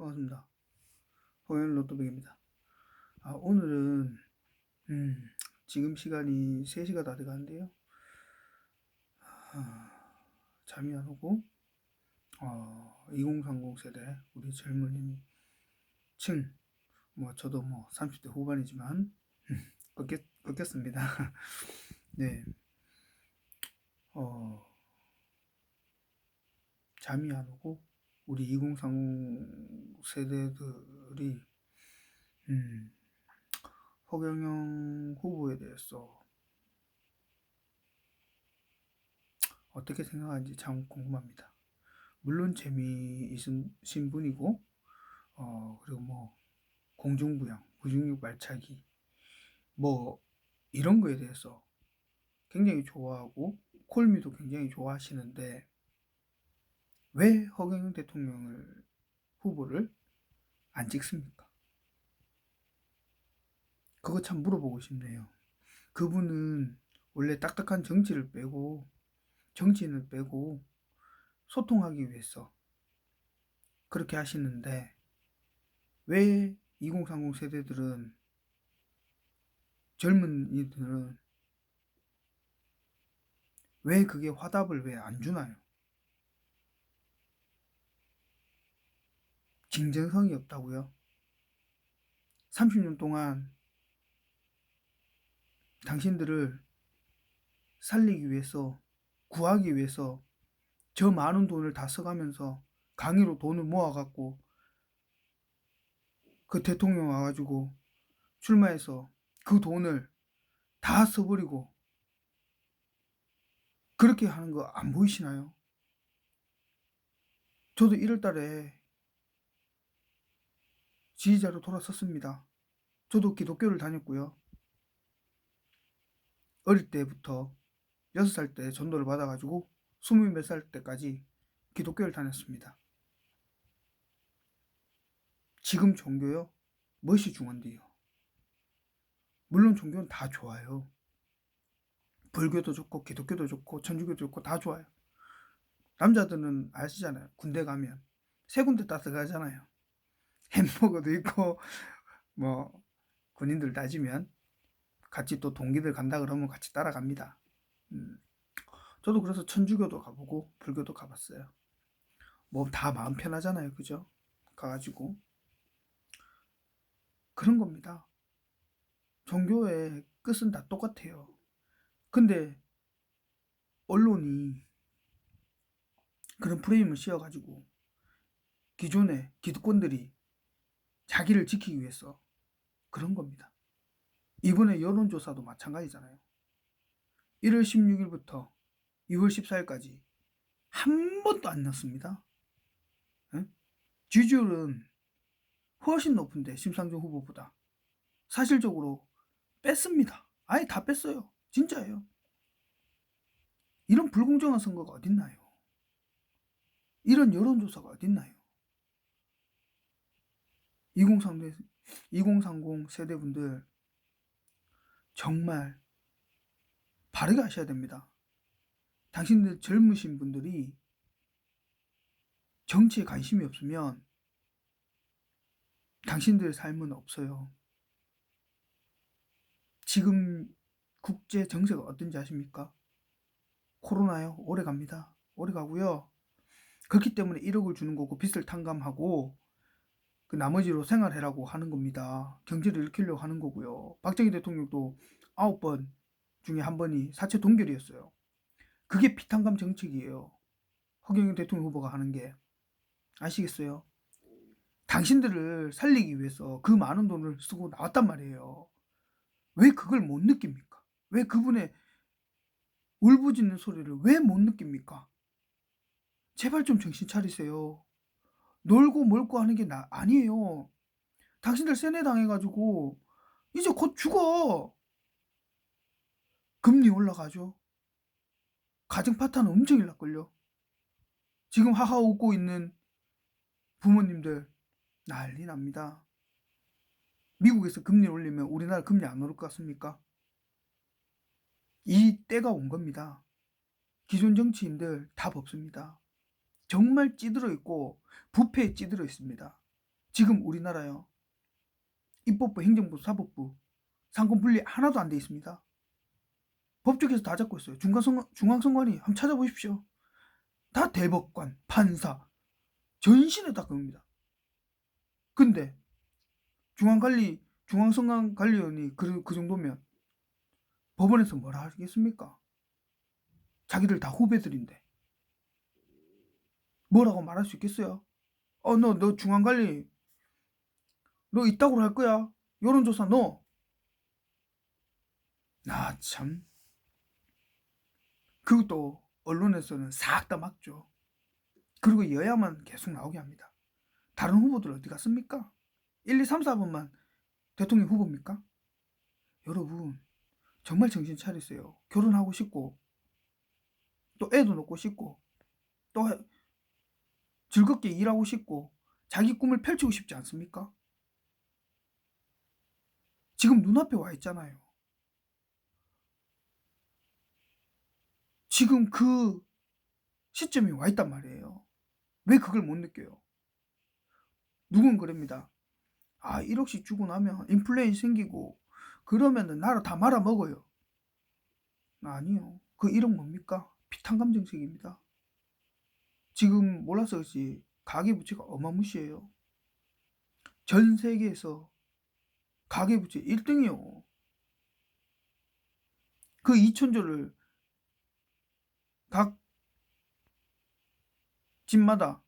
반갑습니다. 호연 로또백입니다. 오늘은 지금 시간이 3시가 다 돼가는데요. 잠이 안 오고 2030 세대 우리 젊은 층, 저도 30대 후반이지만 꺾였습니다. 네, 어, 잠이 안 오고 우리 2030 세대들이 허경영 후보에 대해서 어떻게 생각하는지 참 궁금합니다. 물론 재미있으신 분이고, 그리고 공중부양, 무중력 발차기, 이런 거에 대해서 굉장히 좋아하고, 콜미도 굉장히 좋아하시는데, 왜 허경영 대통령을 후보를 안 찍습니까? 그거 참 물어보고 싶네요. 그분은 원래 딱딱한 정치인을 빼고, 소통하기 위해서 그렇게 하시는데, 왜 2030 세대들은, 젊은이들은 왜 그게 화답을 왜 안 주나요? 진정성이 없다고요? 30년 동안 당신들을 살리기 위해서, 구하기 위해서 저 많은 돈을 다 써가면서 강의로 돈을 모아갖고 그 대통령 와가지고 출마해서 그 돈을 다 써버리고 그렇게 하는 거 안 보이시나요? 저도 1월 달에 지지자로 돌아섰습니다. 저도 기독교를 다녔고요. 어릴 때부터 6살 때 전도를 받아가지고 20 몇 살 때까지 기독교를 다녔습니다. 지금 종교요? 무엇이 중요한데요? 물론 종교는 다 좋아요. 불교도 좋고 기독교도 좋고 천주교도 좋고 다 좋아요. 남자들은 아시잖아요. 군대 가면 세 군데 따라가잖아요. 햄버거도 있고 군인들 따지면 같이 또 동기들 간다 그러면 같이 따라갑니다. 저도 그래서 천주교도 가보고 불교도 가봤어요. 다 마음 편하잖아요. 그죠? 가가지고 그런 겁니다. 종교의 끝은 다 똑같아요. 근데 언론이 그런 프레임을 씌워가지고 기존의 기득권들이 자기를 지키기 위해서 그런 겁니다. 이번에 여론조사도 마찬가지잖아요. 1월 16일부터 2월 14일까지 한 번도 안 났습니다. 에? 지지율은 훨씬 높은데 심상정 후보보다 사실적으로 뺐습니다. 아예 다 뺐어요. 진짜예요. 이런 불공정한 선거가 어딨나요? 이런 여론조사가 어딨나요? 2030 세대분들 정말 바르게 하셔야 됩니다. 당신들 젊으신 분들이 정치에 관심이 없으면 당신들의 삶은 없어요. 지금 국제 정세가 어떤지 아십니까? 코로나요. 오래 갑니다. 오래 가고요. 그렇기 때문에 1억을 주는 거고 빚을 탕감하고 그 나머지로 생활해라고 하는 겁니다. 경제를 일으키려고 하는 거고요. 박정희 대통령도 9번 중에 한 번이 사체 동결이었어요. 그게 피탕감 정책이에요. 허경영 대통령 후보가 하는 게. 아시겠어요? 당신들을 살리기 위해서 그 많은 돈을 쓰고 나왔단 말이에요. 왜 그걸 못 느낍니까? 왜 그분의 울부짖는 소리를 왜 못 느낍니까? 제발 좀 정신 차리세요. 놀고 멀고 하는 게 아니에요. 당신들 세뇌당해가지고 이제 곧 죽어. 금리 올라가죠. 가정 파탄은 엄청 일날걸요. 지금 하하 웃고 있는 부모님들 난리 납니다. 미국에서 금리 올리면 우리나라 금리 안 오를 것 같습니까? 이 때가 온 겁니다. 기존 정치인들 답 없습니다. 정말 찌들어 있고 부패에 찌들어 있습니다. 지금 우리나라요. 입법부, 행정부, 사법부 상권 분리 하나도 안 돼 있습니다. 법조계에서 다 잡고 있어요. 중앙선관위 한번 찾아보십시오. 다 대법관, 판사, 전신에 다 그겁니다. 근데 중앙선관관리원이 그 정도면 법원에서 뭐라 하겠습니까? 자기들 다 후배들인데 뭐라고 말할 수 있겠어요? 너 중앙관리 너 이따구로 할 거야. 여론조사 너. 참. 그것도 언론에서는 싹 다 막죠. 그리고 여야만 계속 나오게 합니다. 다른 후보들 어디 갔습니까? 1, 2, 3, 4번만 대통령 후보입니까? 여러분 정말 정신 차리세요. 결혼하고 싶고 또 애도 낳고 싶고 또 즐겁게 일하고 싶고 자기 꿈을 펼치고 싶지 않습니까? 지금 눈앞에 와 있잖아요. 지금 그 시점이 와 있단 말이에요. 왜 그걸 못 느껴요? 누군 그럽니다. 1억씩 주고 나면 인플레이션 생기고 그러면은 나라 다 말아먹어요. 아니요. 그 1억 뭡니까? 피탄감 정책입니다. 지금 몰라서 그렇지 가계부채가 어마무시해요. 전 세계에서 가계부채 1등이요. 그 2천조를 각 집마다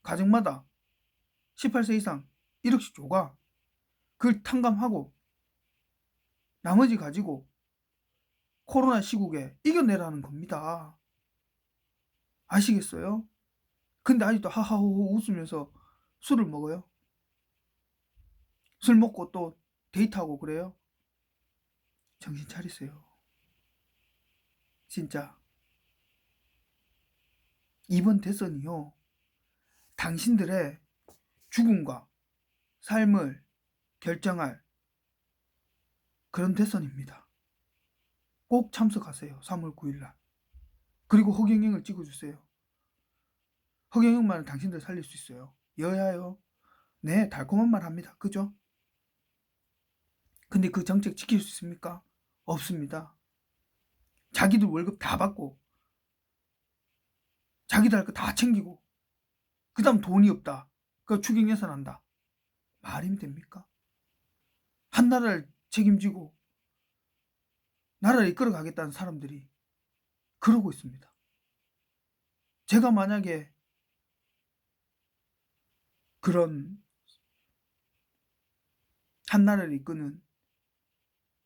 가정마다 18세 이상 1억씩 줘가 그걸 탕감하고 나머지 가지고 코로나 시국에 이겨내라는 겁니다. 아시겠어요? 근데 아직도 하하호호 웃으면서 술을 먹어요. 술 먹고 또 데이트하고 그래요. 정신 차리세요. 진짜 이번 대선이요. 당신들의 죽음과 삶을 결정할 그런 대선입니다. 꼭 참석하세요. 3월 9일날. 그리고 허경영을 찍어주세요. 허경영만은 당신들 살릴 수 있어요. 여야요. 네, 달콤한 말 합니다. 그죠? 근데 그 정책 지킬 수 있습니까? 없습니다. 자기들 월급 다 받고 자기들 할 거 다 챙기고 그 다음 돈이 없다. 그 추경 예산한다. 말이 됩니까? 한 나라를 책임지고 나라를 이끌어 가겠다는 사람들이 그러고 있습니다. 제가 만약에 그런 한 나라를 이끄는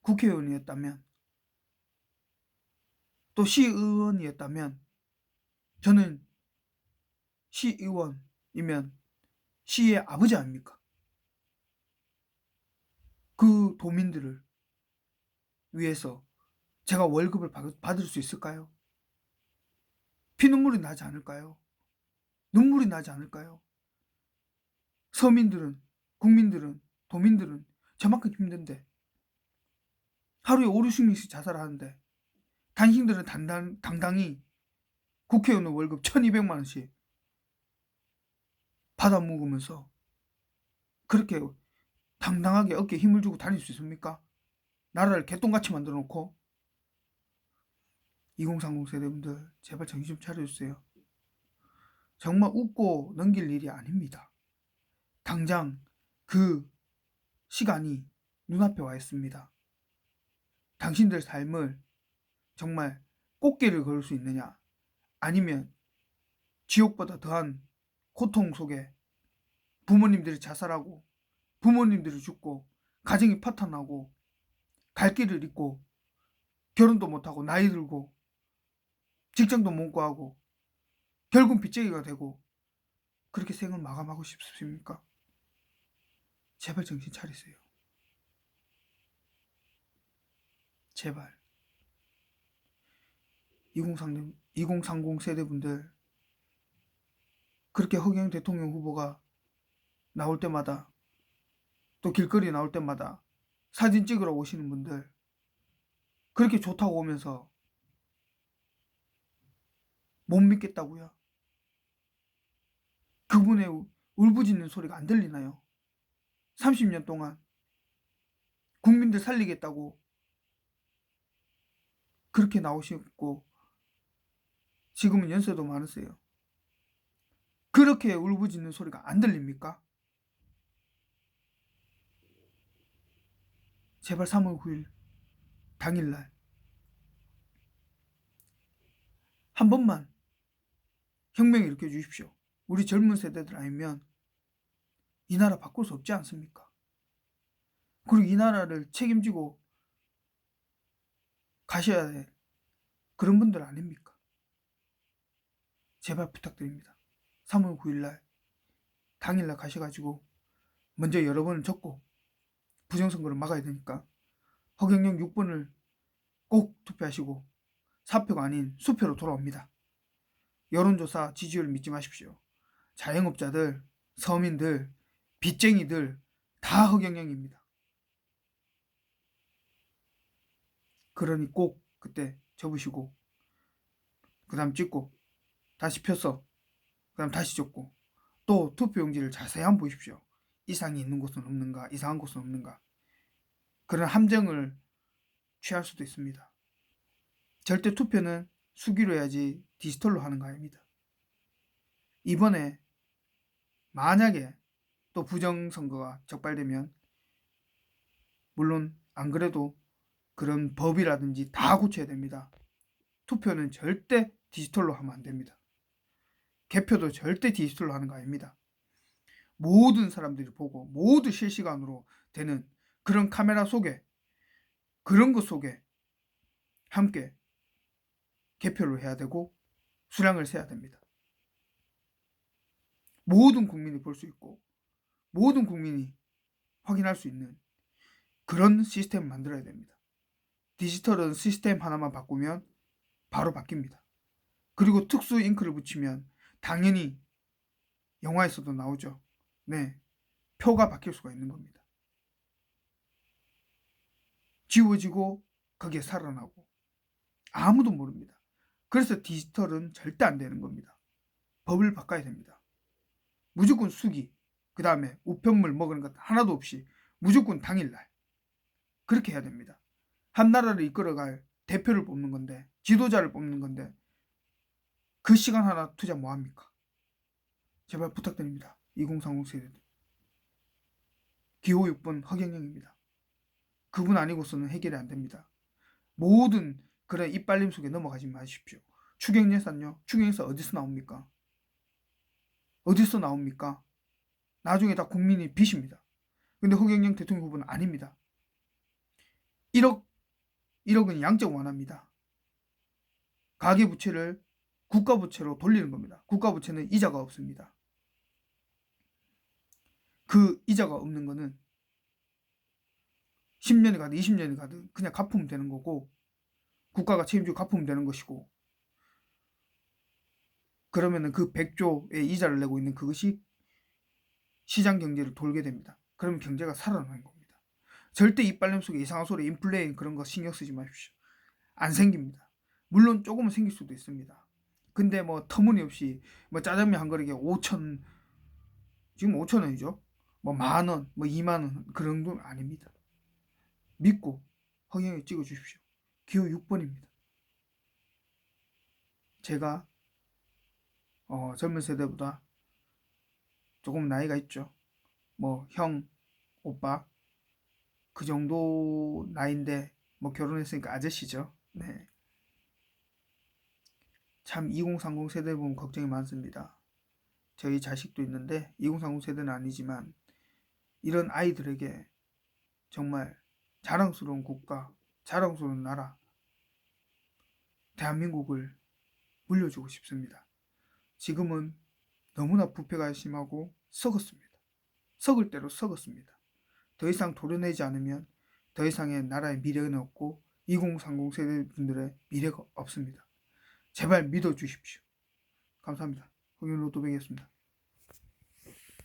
국회의원이었다면 또 시의원이었다면 저는 시의원이면 시의 아버지 아닙니까? 그 도민들을 위해서 제가 월급을 받을 수 있을까요? 피눈물이 나지 않을까요? 눈물이 나지 않을까요? 서민들은, 국민들은, 도민들은 저만큼 힘든데 하루에 5, 60명씩 자살하는데 당신들은 당당히 국회의원 월급 1200만 원씩 받아 먹으면서 그렇게 당당하게 어깨에 힘을 주고 다닐 수 있습니까? 나라를 개똥같이 만들어 놓고 2030 세대분들 제발 정신 좀 차려주세요. 정말 웃고 넘길 일이 아닙니다. 당장 그 시간이 눈앞에 와 있습니다. 당신들 삶을 정말 꽃길을 걸을 수 있느냐 아니면 지옥보다 더한 고통 속에 부모님들이 자살하고 부모님들이 죽고 가정이 파탄나고 갈 길을 잃고 결혼도 못하고 나이 들고 직장도 못 구하고 결국 빚쟁이가 되고 그렇게 생을 마감하고 싶습니까? 제발 정신 차리세요. 제발 2030 세대분들 그렇게 허경 대통령 후보가 나올 때마다 또 길거리 나올 때마다 사진 찍으러 오시는 분들 그렇게 좋다고 오면서 못 믿겠다고요? 그분의 울부짖는 소리가 안 들리나요? 30년 동안 국민들 살리겠다고 그렇게 나오셨고 지금은 연세도 많으세요. 그렇게 울부짖는 소리가 안 들립니까? 제발 3월 9일 당일날 한 번만 혁명을 일으켜 주십시오. 우리 젊은 세대들 아니면 이 나라 바꿀 수 없지 않습니까? 그리고 이 나라를 책임지고 가셔야 될 그런 분들 아닙니까? 제발 부탁드립니다. 3월 9일날 당일날 가셔가지고 먼저 여러 번을 적고 부정선거를 막아야 되니까 허경영 6번을 꼭 투표하시고 사표가 아닌 수표로 돌아옵니다. 여론조사 지지율 믿지 마십시오. 자영업자들, 서민들, 빚쟁이들 다 허경영입니다. 그러니 꼭 그때 접으시고 그 다음 찍고 다시 펴서 그 다음 다시 적고 또 투표용지를 자세히 한번 보십시오. 이상이 있는 곳은 없는가, 이상한 곳은 없는가. 그런 함정을 취할 수도 있습니다. 절대 투표는 수기로 해야지 디지털로 하는 거 아닙니다. 이번에 만약에 또 부정선거가 적발되면 물론 안 그래도 그런 법이라든지 다 고쳐야 됩니다. 투표는 절대 디지털로 하면 안 됩니다. 개표도 절대 디지털로 하는 거 아닙니다. 모든 사람들이 보고 모두 실시간으로 되는 그런 카메라 속에 그런 것 속에 함께 개표를 해야 되고 수량을 세야 됩니다. 모든 국민이 볼 수 있고 모든 국민이 확인할 수 있는 그런 시스템을 만들어야 됩니다. 디지털은 시스템 하나만 바꾸면 바로 바뀝니다. 그리고 특수 잉크를 붙이면 당연히 영화에서도 나오죠. 네, 표가 바뀔 수가 있는 겁니다. 지워지고 그게 살아나고 아무도 모릅니다. 그래서 디지털은 절대 안 되는 겁니다. 법을 바꿔야 됩니다. 무조건 수기, 그 다음에 우편물 먹는 것 하나도 없이 무조건 당일날 그렇게 해야 됩니다. 한 나라를 이끌어갈 대표를 뽑는 건데 지도자를 뽑는 건데 그 시간 하나 투자 뭐합니까? 제발 부탁드립니다. 2030 세대들. 기호 6번 허경영입니다. 그분 아니고서는 해결이 안 됩니다. 모든 그런 이빨림 속에 넘어가지 마십시오. 추경예산요? 추경예산 어디서 나옵니까? 어디서 나옵니까? 나중에 다 국민이 빚입니다. 근데 허경영 대통령 후보는 아닙니다. 1억은 양적 완화입니다. 가계부채를 국가부채로 돌리는 겁니다. 국가부채는 이자가 없습니다. 그 이자가 없는 거는 10년이 가든 20년이 가든 그냥 갚으면 되는 거고 국가가 책임지고 갚으면 되는 것이고 그러면은 그 100조의 이자를 내고 있는 그것이 시장 경제를 돌게 됩니다. 그러면 경제가 살아나는 겁니다. 절대 이빨림 속에 이상한 소리 인플레인 그런 거 신경 쓰지 마십시오. 안 생깁니다. 물론 조금은 생길 수도 있습니다. 근데 뭐 터무니없이 뭐 짜장면 한 그릇에 5천 지금 5,000원이죠. 뭐 만원, 뭐 2만원 그런 돈 아닙니다. 믿고 허경영 찍어 주십시오. 기호 6번입니다. 제가 젊은 세대보다 조금 나이가 있죠. 뭐 형, 오빠 그 정도 나이인데 뭐 결혼했으니까 아저씨죠. 네. 참 2030 세대 보면 걱정이 많습니다. 저희 자식도 있는데 2030 세대는 아니지만 이런 아이들에게 정말 자랑스러운 국가, 자랑스러운 나라, 대한민국을 물려주고 싶습니다. 지금은 너무나 부패가 심하고 썩었습니다. 썩을 대로 썩었습니다. 더 이상 도려내지 않으면 더 이상의 나라의 미래는 없고 2030 세대분들의 미래가 없습니다. 제발 믿어주십시오. 감사합니다. 홍윤 로또백이었습니다.